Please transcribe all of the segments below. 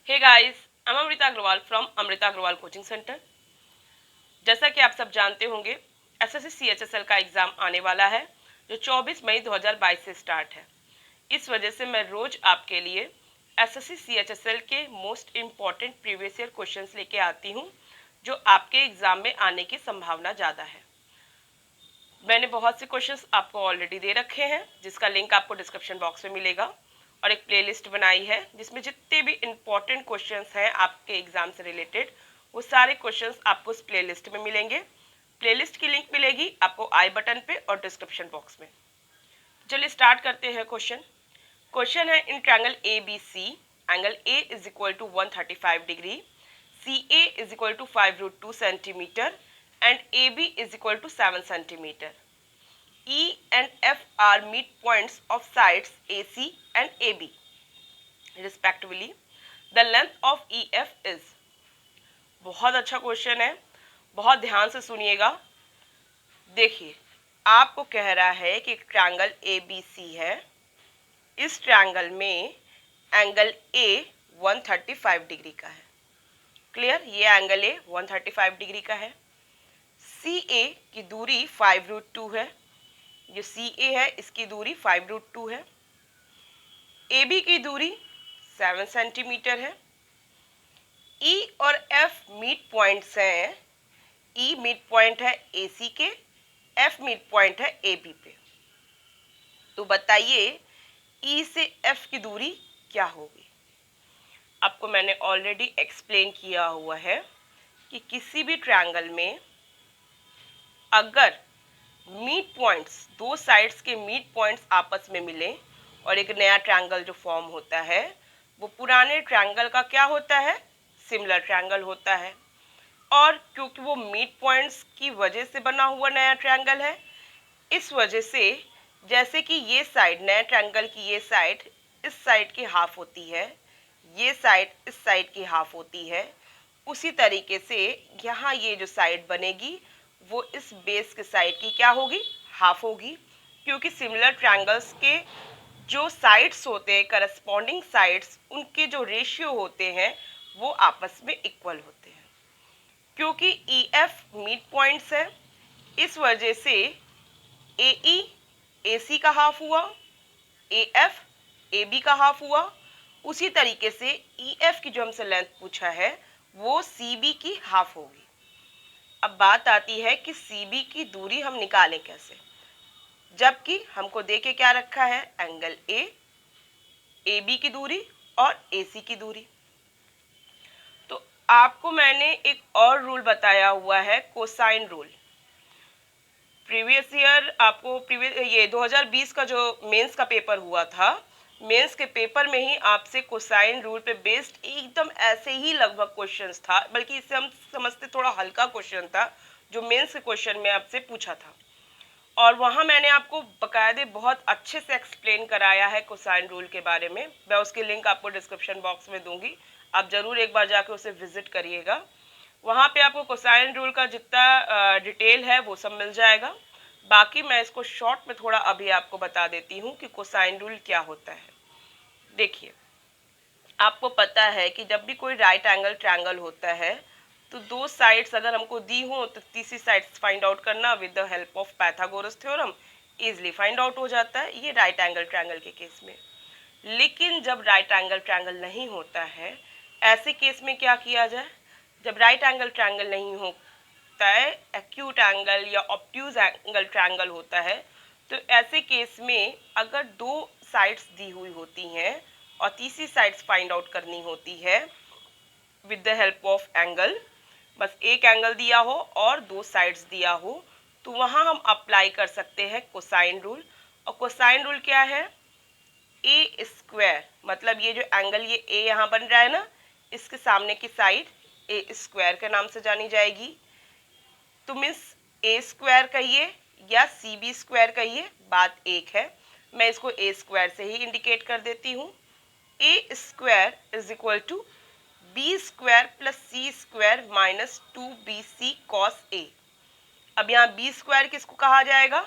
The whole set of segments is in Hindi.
Hey guys, I am Amrita Agarwal from Amrita Agarwal coaching centre. जैसा कि आप सब जानते होंगे, एसएससी सीएचएसएल का एग्ज़ाम आने वाला है जो 24 मई 2022 से स्टार्ट है। इस वजह से मैं रोज आपके लिए एसएससी सीएचएसएल के most important previous year questions लेके आती हूँ जो आपके एग्ज़ाम में आने की संभावना ज़्यादा है। मैंने बहुत से क्वेश्चंस आपको ऑलरेडी दे रखे हैं जिसका लिंक आपको डिस्क्रिप्शन बॉक्स में मिलेगा, और एक प्लेलिस्ट बनाई है जिसमें जितने भी इम्पोर्टेंट क्वेश्चंस हैं आपके एग्जाम से रिलेटेड वो सारे क्वेश्चंस आपको उस प्लेलिस्ट में मिलेंगे। प्लेलिस्ट की लिंक मिलेगी आपको आई बटन पे और डिस्क्रिप्शन बॉक्स में। चलिए स्टार्ट करते हैं। क्वेश्चन है, in triangle A B C angle A is equal to 135 degree, C A is equal to 5√2 centimetre and AB is equal to 7 centimeter. E and F are midpoints of sides AC and AB respectively. The length of EF is. बहुत अच्छा क्वेश्चन है, बहुत ध्यान से सुनिएगा। देखिए, आपको कह रहा है कि ट्रायंगल ABC है, इस ट्रायंगल में एंगल A 135 डिग्री का है। क्लियर? ये एंगल A 135 डिग्री का है। सी ए की दूरी 5√2 है, जो सी ए है इसकी दूरी 5√2 है। ए बी की दूरी 7 सेंटीमीटर है। ई और एफ मिड पॉइंट्स हैं। ई मिड पॉइंट है ए सी के, एफ मिड पॉइंट है ए बी पे। तो बताइए ई से एफ की दूरी क्या होगी? आपको मैंने ऑलरेडी एक्सप्लेन किया हुआ है कि किसी भी ट्रायंगल में अगर मिड पॉइंट्स, दो साइड्स के मिड पॉइंट्स आपस में मिले और एक नया ट्रायंगल जो फॉर्म होता है वो पुराने ट्रायंगल का क्या होता है? सिमिलर ट्रायंगल होता है। और क्योंकि वो मिड पॉइंट्स की वजह से बना हुआ नया ट्रायंगल है, इस वजह से जैसे कि ये साइड, नए ट्रायंगल की ये साइड इस साइड की हाफ होती है, ये साइड इस साइड की हाफ होती है, उसी तरीके से यहाँ ये जो साइड बनेगी वो इस बेस के साइड की क्या होगी? हाफ होगी। क्योंकि सिमिलर ट्रायंगल्स के जो साइड्स होते हैं, करस्पॉन्डिंग साइड्स, उनके जो रेशियो होते हैं वो आपस में इक्वल होते हैं। क्योंकि ई एफ मिड पॉइंट्स है, इस वजह से ए ई ए सी का हाफ हुआ, ए एफ ए बी का हाफ हुआ। उसी तरीके से ई एफ की जो हमसे लेंथ पूछा है वो सी बी की हाफ होगी। अब बात आती है कि सी बी की दूरी हम निकालें कैसे, जबकि हमको दे के क्या रखा है? एंगल ए बी की दूरी और ए सी की दूरी। तो आपको मैंने एक और रूल बताया हुआ है, कोसाइन रूल। प्रीवियस ईयर आपको ये 2020 का जो मेंस का पेपर हुआ था, मेंस के पेपर में ही आपसे कोसाइन रूल पे बेस्ड एकदम ऐसे ही लगभग क्वेश्चंस था, बल्कि इसे हम समझते थोड़ा हल्का क्वेश्चन था जो मेंस के क्वेश्चन में आपसे पूछा था। और वहाँ मैंने आपको बकायदे बहुत अच्छे से एक्सप्लेन कराया है कोसाइन रूल के बारे में। मैं उसकी लिंक आपको डिस्क्रिप्शन बॉक्स में दूंगी, आप ज़रूर एक बार जाके उसे विजिट करिएगा। वहाँ पे आपको कोसाइन रूल का जितना डिटेल है वो सब मिल जाएगा। बाकी मैं इसको शॉर्ट में थोड़ा अभी आपको बता देती हूँ कि कोसाइन रूल क्या होता है। देखिए, आपको पता है कि जब भी कोई राइट एंगल ट्रायंगल होता है तो दो साइड्स अगर हमको दी हो तो तीसरी साइड फाइंड आउट करना with the help of Pythagoras theorem easily find out हो जाता है, ये राइट एंगल ट्रायंगल के केस में। लेकिन जब राइट एंगल ट्रायंगल नहीं होता है, ऐसे केस में क्या किया जाए? जब राइट एंगल ट्रायंगल नहीं होता है, एक्यूट एंगल या ऑब्ट्यूज एंगल ट्रायंगल होता है, तो ऐसे केस में अगर दो साइड्स दी हुई होती हैं और तीसरी साइड्स फाइंड आउट करनी होती है with the help of angle, बस एक एंगल दिया हो और दो साइड्स दिया हो, तो वहाँ हम अप्लाई कर सकते हैं कोसाइन रूल। और कोसाइन रूल क्या है? ए स्क्वायर, मतलब ये जो एंगल ये ए यहाँ बन रहा है ना, इसके सामने की साइड ए स्क्वायर के नाम से जानी जाएगी। तो मीन्स ए स्क्वायर कहिए या सी बी स्क्वायर कहिए, बात एक है। मैं इसको ए स्क्वायर से ही इंडिकेट कर देती हूँ। A square is equal to B square plus C square minus 2bc cos A. अब यहाँ बी स्क्वायर किसको कहा जाएगा?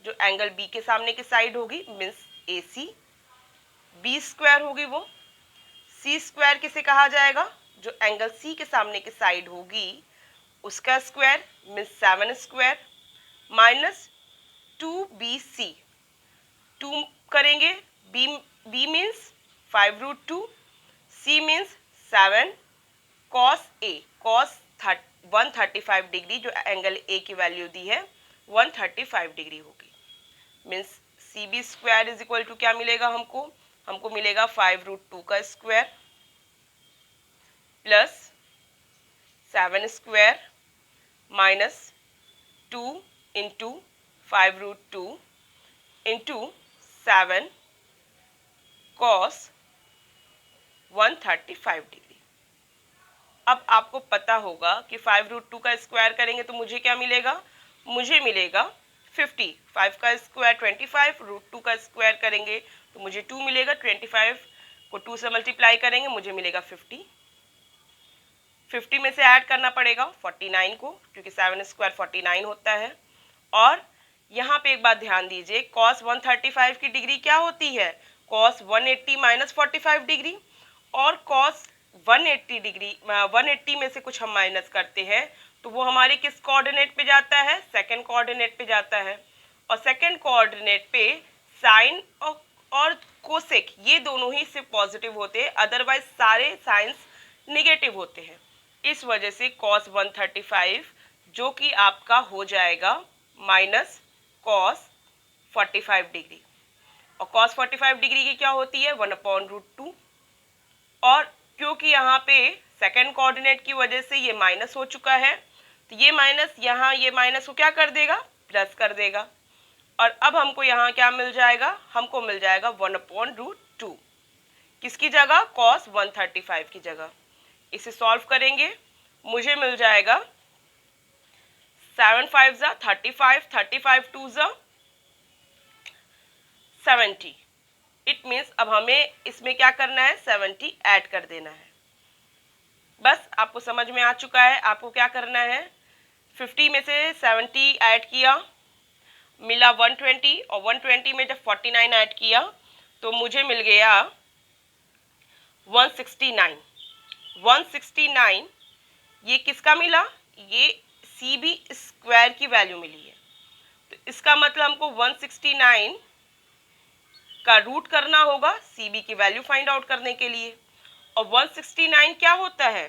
जो एंगल बी के सामने की साइड होगी, मीन्स ए सी। बी स्क्वायर होगी वो। सी सी स्क्वायर किसे कहा जाएगा? जो एंगल सी के सामने की साइड होगी उसका square means 7 square minus 2BC। 2 करेंगे, B means 5√2, C means 7 cos A, cos 135 degree, जो एंगल ए की वैल्यू दी है 135 डिग्री होगी। Means C B square is equal to क्या मिलेगा हमको मिलेगा 5√2 का square plus 7 square minus 2 into 5√2 into 7 cos 135 degree. अब आपको पता होगा कि 5√2 का स्क्वायर करेंगे तो मुझे क्या मिलेगा? मुझे मिलेगा 50। 5 का स्क्वायर 25, √2 का स्क्वायर करेंगे तो मुझे 2 मिलेगा। 25 को 2 से मल्टीप्लाई करेंगे मुझे मिलेगा 50। 50 में से ऐड करना पड़ेगा 49 को, क्योंकि 7 स्क्वायर 49 होता है। और यहाँ पे एक बात ध्यान दीजिए, cos 135 की डिग्री क्या होती है? cos 180 minus 45 degree. और cos 180 डिग्री 180 में से कुछ हम माइनस करते हैं तो वो हमारे किस कोऑर्डिनेट पे जाता है? सेकंड कोऑर्डिनेट पे जाता है। और सेकंड कोऑर्डिनेट पे साइन और कोसेक ये दोनों ही सिर्फ पॉजिटिव होते हैं, अदरवाइज सारे साइंस निगेटिव होते हैं। इस वजह से cos 135 जो कि आपका हो जाएगा माइनस cos 45 डिग्री। और cos 45 डिग्री की क्या होती है? 1/√2। और क्योंकि यहाँ पे सेकंड कोऑर्डिनेट की वजह से ये माइनस हो चुका है तो ये माइनस यहाँ ये माइनस को क्या कर देगा? प्लस कर देगा। और अब हमको यहाँ क्या मिल जाएगा? हमको मिल जाएगा 1/√2 किसकी जगह? cos 135 की जगह। इसे सॉल्व करेंगे मुझे मिल जाएगा 7 5 जा 35, 35 2 जा 70। इट मीन्स अब हमें इसमें क्या करना है? 70 ऐड कर देना है। बस आपको समझ में आ चुका है। आपको क्या करना है? 50 में से 70 ऐड किया मिला 120, और 120 में जब 49 ऐड किया तो मुझे मिल गया 169। 169 ये किसका मिला? ये सी बी स्क्वायर की वैल्यू मिली है। तो इसका मतलब हमको 169 का रूट करना होगा सी बी की वैल्यू फाइंड आउट करने के लिए। और 169 क्या होता है?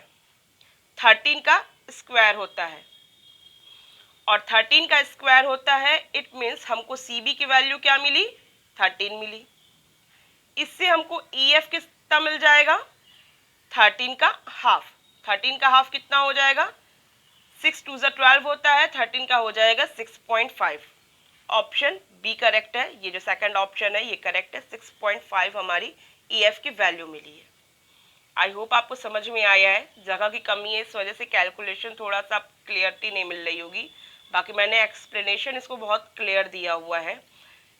13 का स्क्वायर होता है। और 13 का स्क्वायर होता है, इट मीन्स हमको सी बी की वैल्यू क्या मिली? 13 मिली। इससे हमको ई एफ कितना मिल जाएगा? 13 का हाफ। 13 का हाफ कितना हो जाएगा? 6 2 12 होता है, 13 का हो जाएगा 6.5। ऑप्शन बी करेक्ट है। ये जो सेकंड ऑप्शन है ये करेक्ट है। 6.5 हमारी ई एफ की वैल्यू मिली है। आई होप आपको समझ में आया है। जगह की कमी है इस वजह से कैलकुलेशन थोड़ा सा क्लियरिटी नहीं मिल रही होगी, बाकी मैंने एक्सप्लेनेशन इसको बहुत क्लियर दिया हुआ है।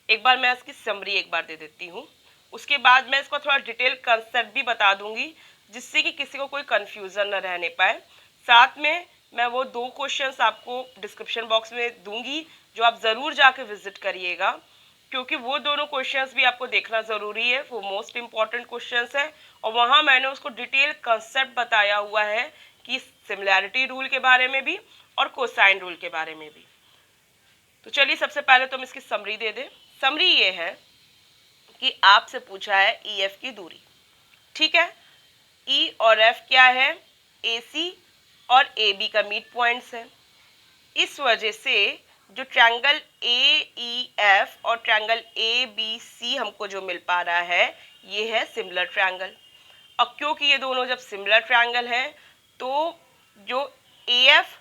एक बार मैं इसकी समरी एक बार दे देती हूँ, उसके बाद मैं इसको थोड़ा डिटेल कंसेप्ट भी बता दूंगी जिससे कि किसी को कोई कन्फ्यूज़न न रहने पाए। साथ में मैं वो 2 क्वेश्चंस आपको डिस्क्रिप्शन बॉक्स में दूंगी जो आप ज़रूर जाके विजिट करिएगा, क्योंकि वो दोनों क्वेश्चंस भी आपको देखना ज़रूरी है। वो मोस्ट इम्पॉर्टेंट क्वेश्चंस है और वहाँ मैंने उसको डिटेल कंसेप्ट बताया हुआ है कि सिमिलैरिटी रूल के बारे में भी और कोसाइन रूल के बारे में भी। तो चलिए सबसे पहले तो हम इसकी समरी दे दें। समरी ये है कि आपसे पूछा है ई एफ की दूरी, ठीक है। ई और एफ क्या है? ए सी और ए बी का मिड पॉइंट्स है। इस वजह से जो ट्रायंगल ए ई एफ और ट्रायंगल ए बी सी हमको जो मिल पा रहा है ये है सिमिलर ट्रायंगल। अब क्योंकि ये दोनों जब सिमिलर ट्रायंगल है तो जो ए एफ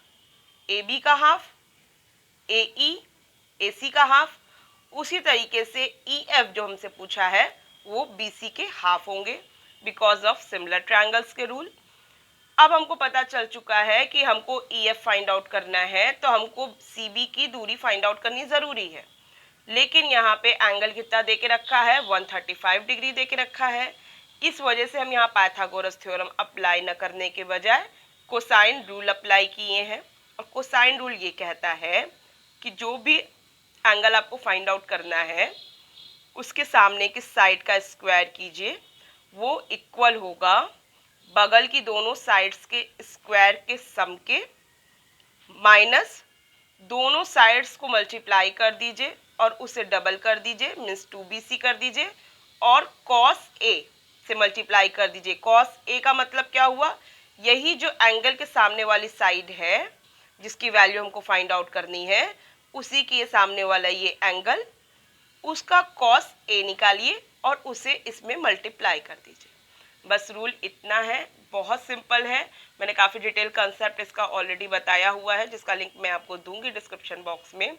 ए बी का हाफ, ए ई ए सी का हाफ, उसी तरीके से ई एफ जो हमसे पूछा है वो बी सी के हाफ होंगे बिकॉज ऑफ सिमिलर ट्रायंगल्स के रूल। अब हमको पता चल चुका है कि हमको ई एफ फाइंड आउट करना है तो हमको सी बी की दूरी फाइंड आउट करनी ज़रूरी है। लेकिन यहाँ पे एंगल कितना दे के रखा है? 135 डिग्री दे के रखा है। इस वजह से हम यहाँ पाइथागोरस थ्योरम अप्लाई न करने के बजाय कोसाइन रूल अप्लाई किए हैं। और कोसाइन रूल ये कहता है कि जो भी एंगल आपको फाइंड आउट करना है उसके सामने की साइड का स्क्वायर कीजिए, वो इक्वल होगा बगल की दोनों साइड्स के स्क्वायर के सम के माइनस दोनों साइड्स को मल्टीप्लाई कर दीजिए और उसे डबल कर दीजिए, मीन्स 2bc कर दीजिए, और cos a से मल्टीप्लाई कर दीजिए। cos a का मतलब क्या हुआ, यही जो एंगल के सामने वाली साइड है जिसकी वैल्यू हमको फाइंड आउट करनी है, उसी के ये सामने वाला ये एंगल, उसका cos a निकालिए और उसे इसमें मल्टीप्लाई कर दीजिए। बस रूल इतना है, बहुत सिंपल है। मैंने काफ़ी डिटेल कंसेप्ट इसका ऑलरेडी बताया हुआ है, जिसका लिंक मैं आपको दूंगी डिस्क्रिप्शन बॉक्स में।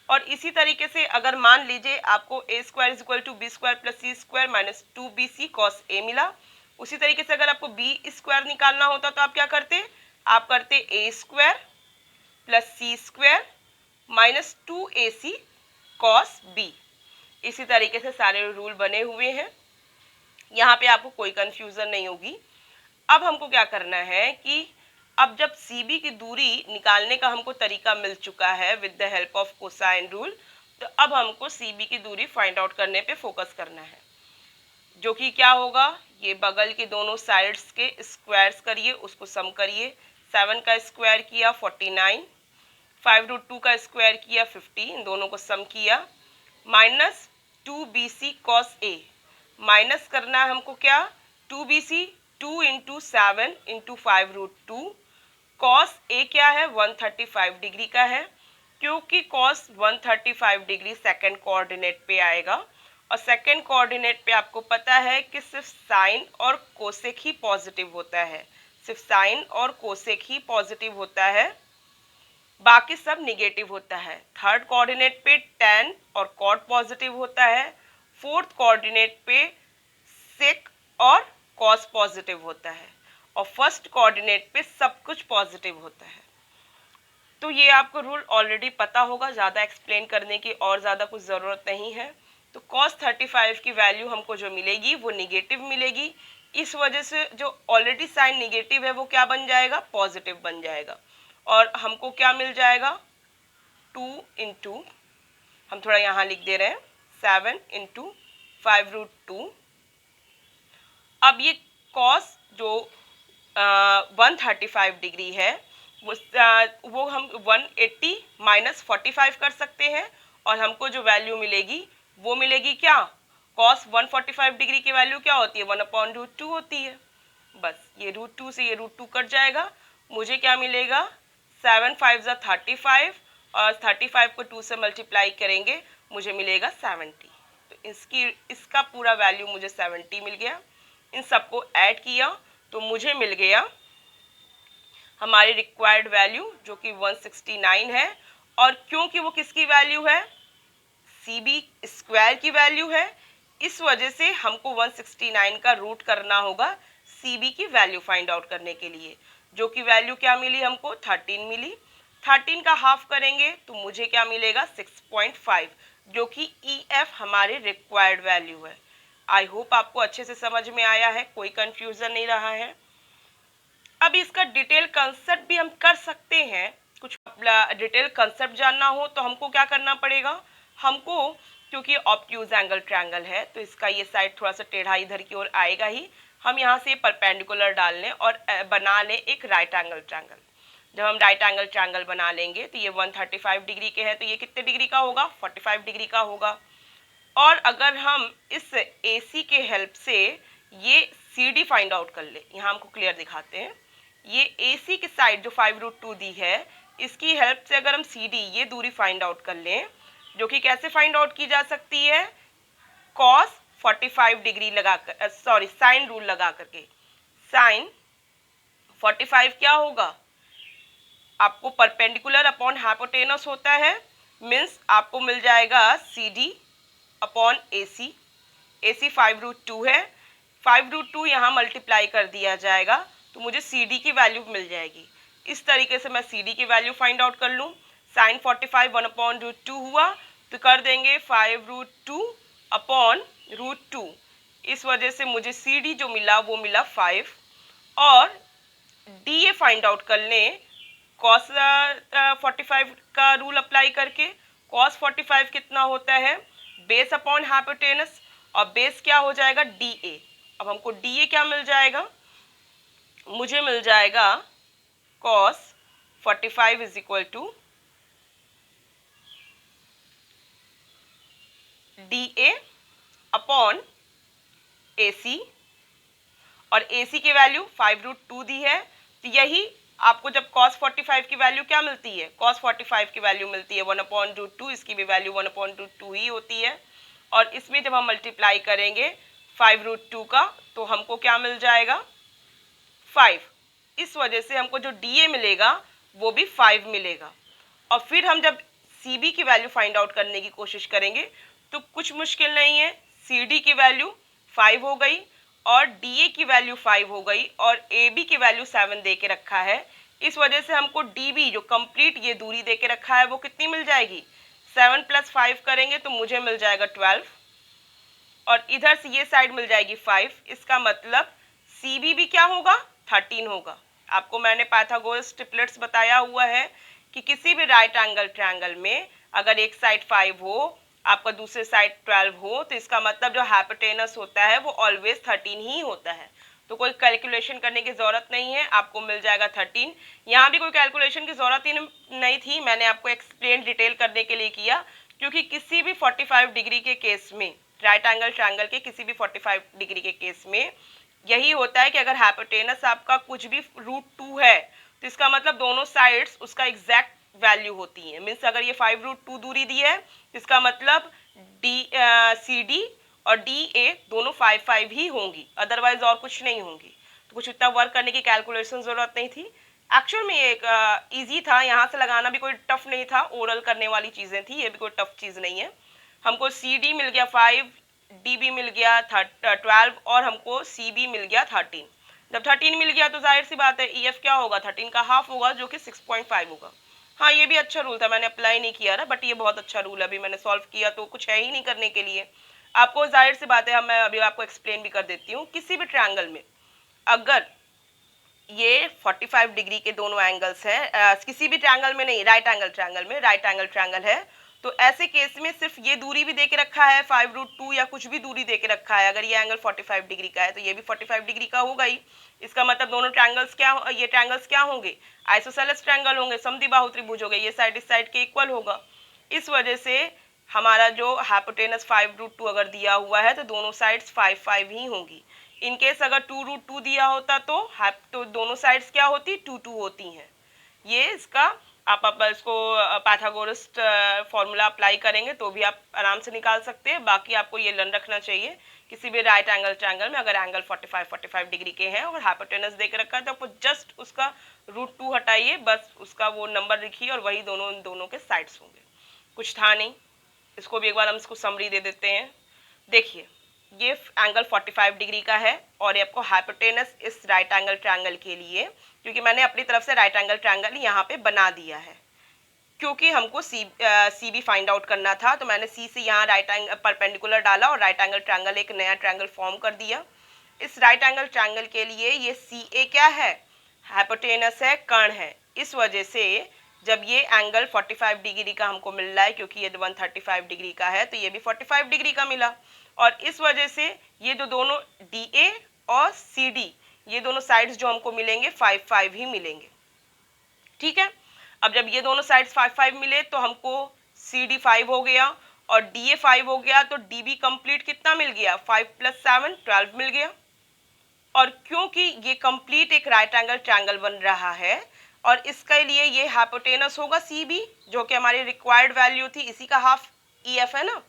और इसी तरीके से अगर मान लीजिए आपको a square is equal to B square plus C square minus 2bc cos a मिला, उसी तरीके से अगर आपको b स्क्वायर निकालना होता तो आप क्या करते, आप करते a square plus C square minus 2ac cos b। इसी तरीके से सारे रूल बने हुए हैं, यहाँ पे आपको कोई कंफ्यूजन नहीं होगी। अब हमको क्या करना है कि अब जब CB की दूरी निकालने का हमको तरीका मिल चुका है with the help of cosine rule, तो अब हमको CB की दूरी फाइंड आउट करने पे फोकस करना है, जो कि क्या होगा, ये बगल के दोनों साइड्स के स्क्वायर्स करिए, उसको सम करिए। 7 का स्क्वायर किया 49, 5√2 का स्क्वायर किया 50, इन दोनों को सम किया, minus 2bc cos a, minus करना है हमको क्या, 2bc 2 into 7 into 5√2, cos a क्या है 135 डिग्री का है, क्योंकि cos 135 डिग्री सेकेंड कोऑर्डिनेट पे आएगा, और सेकेंड कोऑर्डिनेट पे आपको पता है कि सिर्फ साइन और कोसेक ही पॉजिटिव होता है, सिर्फ साइन और कोसेक ही पॉजिटिव होता है, बाकी सब निगेटिव होता है। थर्ड कोऑर्डिनेट पे tan और cot पॉजिटिव होता है, फोर्थ कोऑर्डिनेट पे sec और cos पॉजिटिव होता है, और फर्स्ट कोऑर्डिनेट पे सब कुछ पॉजिटिव होता है। तो ये आपको रूल ऑलरेडी पता होगा, ज़्यादा एक्सप्लेन करने की और ज़्यादा कुछ ज़रूरत नहीं है। तो cos 35 की वैल्यू हमको जो मिलेगी वो निगेटिव मिलेगी, इस वजह से जो ऑलरेडी साइन निगेटिव है वो क्या बन जाएगा, पॉजिटिव बन जाएगा, और हमको क्या मिल जाएगा 2 इंटू, हम थोड़ा यहाँ लिख दे रहे हैं 7 इंटू 5√2। अब ये cos जो 135 डिग्री है वो हम 180 माइनस 45 कर सकते हैं, और हमको जो वैल्यू मिलेगी वो मिलेगी क्या, cos 145 डिग्री की वैल्यू क्या होती है 1/√2 होती है। बस ये √2 से ये √2 कट जाएगा, मुझे क्या मिलेगा 7 5 ज़ा 35, और 35 को 2 से मल्टीप्लाई करेंगे मुझे मिलेगा 70। तो इसका पूरा वैल्यू मुझे 70 मिल गया। इन सबको ऐड किया तो मुझे मिल गया हमारी रिक्वायर्ड वैल्यू जो कि 169 है, और क्योंकि वो किसकी वैल्यू है, CB स्क्वायर की वैल्यू है, इस वजह से हमको 169 का रूट करना होगा CB की वैल्यू फाइंड आउट करने के लिए, जो कि वैल्यू क्या मिली हमको 13 मिली। 13 का हाफ करेंगे तो मुझे क्या मिलेगा 6.5, जो कि EF हमारे रिक्वायर्ड वैल्यू है। आई होप आपको अच्छे से समझ में आया है, कोई कंफ्यूजन नहीं रहा है। अब इसका डिटेल कंसेप्ट भी हम कर सकते हैं, कुछ डिटेल कंसेप्ट जानना हो तो हमको क्या करना पड़ेगा, हमको क्योंकि ऑब्ट्यूज एंगल ट्रायंगल है तो इसका ये साइड थोड़ा सा टेढ़ा इधर की ओर आएगा ही, हम यहाँ से परपेंडिकुलर डाल लें और बना लें एक राइट एंगल ट्रायंगल। जब हम राइट एंगल ट्रायंगल बना लेंगे तो ये 135 डिग्री के है, तो ये कितने डिग्री का होगा 45 डिग्री का होगा। और अगर हम इस AC के हेल्प से ये CD फाइंड आउट कर ले, यहाँ हमको क्लियर दिखाते हैं, ये AC की साइड जो 5√2 दी है इसकी हेल्प से अगर हम CD ये दूरी फाइंड आउट कर लें, जो कि कैसे फाइंड आउट की जा सकती है, cos 45 डिग्री लगाकर, सॉरी साइन रूल लगा करके। साइन 45 क्या होगा, आपको परपेंडिकुलर अपॉन हाइपोटेनस होता है, मीन्स आपको मिल जाएगा CD अपॉन AC। AC 5√2 है, 5√2 यहाँ मल्टीप्लाई कर दिया जाएगा तो मुझे CD की वैल्यू मिल जाएगी। इस तरीके से मैं CD की वैल्यू फाइंड आउट कर लूँ। साइन 45 1/√2 हुआ तो कर देंगे 5√2 अपॉन √2, इस वजह से मुझे CD जो मिला वो मिला 5, और DA फाइंड आउट कर लें cos 45 का रूल अप्लाई करके। cos 45 कितना होता है, बेस अपॉन हाइपोटेनस, और बेस क्या हो जाएगा DA, अब हमको DA क्या मिल जाएगा, मुझे मिल जाएगा cos 45 is equal to DA upon AC, और AC की वैल्यू 5√2 दी है, तो यही आपको जब cos 45 की वैल्यू क्या मिलती है, cos 45 की वैल्यू मिलती है 1/√2, इसकी भी वैल्यू 1/√2 ही होती है, और इसमें जब हम मल्टीप्लाई करेंगे 5√2 का तो हमको क्या मिल जाएगा 5। इस वजह से हमको जो DA मिलेगा वो भी 5 मिलेगा। और फिर हम जब CB की वैल्यू फाइंड आउट करने की कोशिश करेंगे तो कुछ मुश्किल नहीं है, CD की वैल्यू 5 हो गई और DA की वैल्यू 5 हो गई और AB की वैल्यू 7 दे के रखा है। इस वजह से हमको DB जो कंप्लीट ये दूरी दे के रखा है वो कितनी मिल जाएगी, 7 + 5 करेंगे तो मुझे मिल जाएगा 12, और इधर से ये साइड मिल जाएगी 5। इसका मतलब CB भी क्या होगा, 13 होगा। आपको मैंने पाइथागोरस ट्रिपलेट्स बताया हुआ है कि किसी भी राइट एंगल ट्रायंगल में अगर एक साइड 5 हो, आपका दूसरे साइड 12 हो, तो इसका मतलब जो हाइपोटेनस होता है वो ऑलवेज 13 ही होता है। तो कोई कैलकुलेशन करने की ज़रूरत नहीं है, आपको मिल जाएगा 13। यहाँ भी कोई कैलकुलेशन की ज़रूरत ही नहीं थी, मैंने आपको एक्सप्लेन डिटेल करने के लिए किया, क्योंकि किसी भी 45 डिग्री के केस में, राइट एंगल ट्रायंगल के किसी भी 45 डिग्री के केस में यही होता है कि अगर हाइपोटेनस आपका कुछ भी √2 है तो इसका मतलब दोनों साइड्स उसका एग्जैक्ट वैल्यू होती है। मीन्स अगर ये 5√2 दूरी दी है तो इसका मतलब CD और DA दोनों 5 ही होंगी, अदरवाइज और कुछ नहीं होंगी। तो कुछ इतना वर्क करने की कैलकुलेशन ज़रूरत नहीं थी। एक्चुअल में ये एक ईजी था, यहाँ से लगाना भी कोई टफ नहीं था, ओरल करने वाली चीज़ें थी, ये भी कोई टफ चीज़ नहीं है। हमको CD मिल गया 5, DB मिल गया 12 और हमको CB मिल गया 13। जब 13 मिल गया तो जाहिर सी बात है EF क्या होगा, 13 का हाफ होगा जो कि 6.5 होगा। हाँ ये भी अच्छा रूल था, मैंने अप्लाई नहीं किया ना, बट ये बहुत अच्छा रूल है, अभी मैंने सॉल्व किया तो कुछ है ही नहीं करने के लिए। आपको जाहिर सी बात है, मैं अभी आपको एक्सप्लेन भी कर देती हूँ। किसी भी ट्रायंगल में अगर ये 45 डिग्री के दोनों एंगल्स हैं, किसी भी ट्रायंगल में नहीं, राइट एंगल ट्रायंगल में, राइट एंगल ट्रायंगल है, तो ऐसे केस में सिर्फ ये दूरी भी दे के रखा है 5√2 या कुछ भी दूरी दे के रखा है, अगर ये एंगल 45 डिग्री का है तो ये भी 45 डिग्री का होगा ही। इसका मतलब दोनों ट्रायंगल्स क्या, ये ट्रायंगल्स क्या होंगे, आइसोसेलेस ट्रायंगल होंगे, समद्विबाहु त्रिभुज हो गए, ये साइड इस साइड के इक्वल होगा। इस वजह से हमारा जो हाइपोटेनस 5√2 अगर दिया हुआ है तो दोनों साइड्स 5 ही होंगी। इनकेस अगर 2√2 दिया होता तो दोनों साइड्स क्या होती, 2 होती हैं। ये इसका आप इसको पाइथागोरस फॉर्मूला अप्लाई करेंगे तो भी आप आराम से निकाल सकते हैं। बाकी आपको ये लर्न रखना चाहिए, किसी भी राइट एंगल ट्रायंगल में अगर एंगल 45 डिग्री के हैं और हाइपोटेनस देकर रखा है तो आपको जस्ट उसका √2 हटाइए, बस उसका वो नंबर लिखिए और वही दोनों के साइड्स होंगे, कुछ था नहीं। इसको भी एक बार हम इसको समरी दे देते हैं। देखिए ये एंगल 45 डिग्री का है और ये आपको हाइपोटेनस इस राइट एंगल ट्रायंगल के लिए, क्योंकि मैंने अपनी तरफ से राइट एंगल ट्रायंगल यहाँ पे बना दिया है, क्योंकि हमको CB फाइंड आउट करना था तो मैंने C से यहाँ राइट एंगल परपेंडिकुलर डाला और राइट एंगल ट्रायंगल एक नया ट्रायंगल फॉर्म कर दिया। इस राइट एंगल ट्रायंगल के लिए ये CA क्या है, हाइपोटेनस है, कर्ण है। इस वजह से जब ये एंगल 45 डिग्री का हमको मिल रहा है, क्योंकि ये 135 डिग्री का है तो ये भी 45 डिग्री का मिला, और इस वजह से ये जो दोनों DA और CD ये दोनों साइड्स जो हमको मिलेंगे 5 ही मिलेंगे। ठीक है, अब जब ये दोनों साइड्स 5 मिले तो हमको CD 5 हो गया और DA 5 हो गया, तो DB कंप्लीट कितना मिल गया, 5 + 7 12 मिल गया। और क्योंकि ये कंप्लीट एक राइट एंगल ट्रायंगल बन रहा है और इसके लिए ये हाइपोटेनस होगा CB जो कि हमारी रिक्वायर्ड वैल्यू थी, इसी का हाफ EF है ना,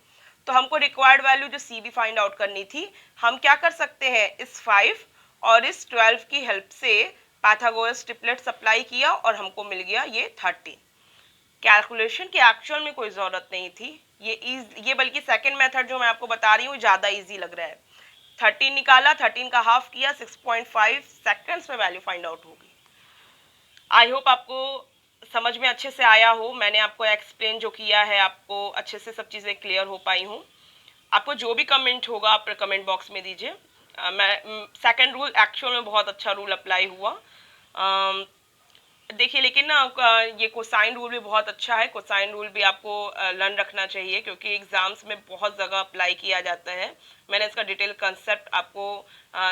तो हमको रिक्वायर्ड वैल्यू जो CB फाइंड आउट करनी थी, हम क्या कर सकते हैं, इस 5 और इस 12 की हेल्प से पाइथागोरस ट्रिपलेट्स अप्लाई किया और हमको मिल गया ये 13। कैलकुलेशन की एक्चुअल में कोई ज़रूरत नहीं थी, ये बल्कि सेकेंड मेथड जो मैं आपको बता रही हूँ ज़्यादा ईजी लग रहा है। 13 निकाला, 13 का हाफ किया, 6.5 सेकेंड्स में वैल्यू फाइंड आउट होगी। आई होप आपको समझ में अच्छे से आया हो, मैंने आपको एक्सप्लेन जो किया है आपको अच्छे से सब चीज़ें क्लियर हो पाई हूँ। आपको जो भी कमेंट होगा आप कमेंट बॉक्स में दीजिए। मैं सेकंड रूल एक्चुअल में बहुत अच्छा रूल अप्लाई हुआ। देखिए लेकिन ना ये कोसाइन रूल भी बहुत अच्छा है, कोसाइन रूल भी आपको लर्न रखना चाहिए क्योंकि एग्जाम्स में बहुत जगह अप्लाई किया जाता है। मैंने इसका डिटेल कंसेप्ट आपको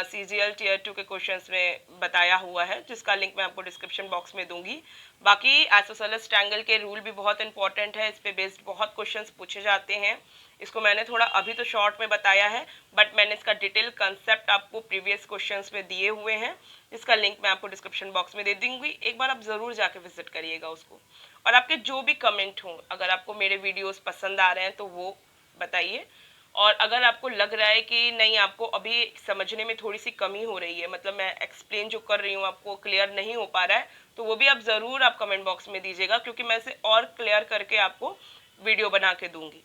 CGL टीयर 2 के क्वेश्चंस में बताया हुआ है, जिसका लिंक मैं आपको डिस्क्रिप्शन बॉक्स में दूंगी। बाकी आइसोसेलेस ट्रायंगल के रूल भी बहुत इंपॉर्टेंट है, इस पे बेस्ड बहुत क्वेश्चंस पूछे जाते हैं। इसको मैंने थोड़ा अभी तो शॉर्ट में बताया है, बट मैंने इसका डिटेल कंसेप्ट आपको प्रीवियस क्वेश्चंस में दिए हुए हैं, जिसका लिंक मैं आपको डिस्क्रिप्शन बॉक्स में दे दूंगी। एक बार आप ज़रूर जाके विजिट करिएगा उसको। और आपके जो भी कमेंट हों, अगर आपको मेरे वीडियोस पसंद आ रहे हैं तो वो बताइए, और अगर आपको लग रहा है कि नहीं, आपको अभी समझने में थोड़ी सी कमी हो रही है, मतलब मैं एक्सप्लेन जो कर रही हूँ आपको क्लियर नहीं हो पा रहा है, तो वो भी आप ज़रूर आप कमेंट बॉक्स में दीजिएगा, क्योंकि मैं इसे और क्लियर करके आपको वीडियो बना के दूंगी।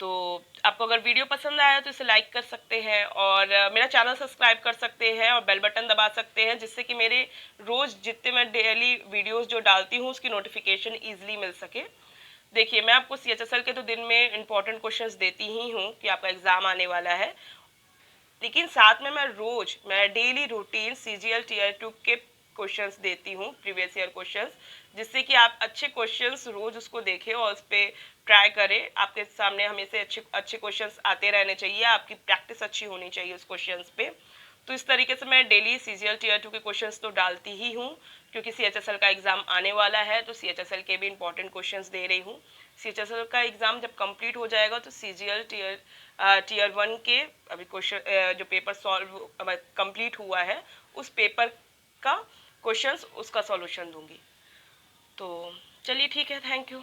तो आपको अगर वीडियो पसंद आया तो इसे लाइक कर सकते हैं, और मेरा चैनल सब्सक्राइब कर सकते हैं, और बेल बटन दबा सकते हैं, जिससे कि मेरे रोज़ जितने मैं डेली वीडियोस जो डालती हूँ उसकी नोटिफिकेशन ईजिली मिल सके। देखिए, मैं आपको CHSL के तो दिन में इंपॉर्टेंट क्वेश्चंस देती ही हूँ कि आपका एग्ज़ाम आने वाला है, लेकिन साथ में मैं डेली रूटीन CGL टीयर 2 के क्वेश्चंस देती हूँ, प्रीवियस ईयर क्वेश्चंस, जिससे कि आप अच्छे क्वेश्चंस रोज उसको देखें और उस पर ट्राई करें। आपके सामने हमेशा अच्छे अच्छे क्वेश्चंस आते रहने चाहिए, आपकी प्रैक्टिस अच्छी होनी चाहिए उस क्वेश्चंस पे। तो इस तरीके से मैं डेली CGL टीयर 2 के क्वेश्चंस तो डालती ही हूँ, क्योंकि CHSL का एग्ज़ाम आने वाला है, तो CHSL के भी इंपॉर्टेंट क्वेश्चंस दे रही हूँ। CHSL का एग्ज़ाम जब कंप्लीट हो जाएगा तो CGL टीयर 1 के अभी क्वेश्चन जो पेपर सॉल्व कंप्लीट हुआ है, उस पेपर का क्वेश्चंस उसका सॉल्यूशन दूंगी। तो चलिए ठीक है, थैंक यू।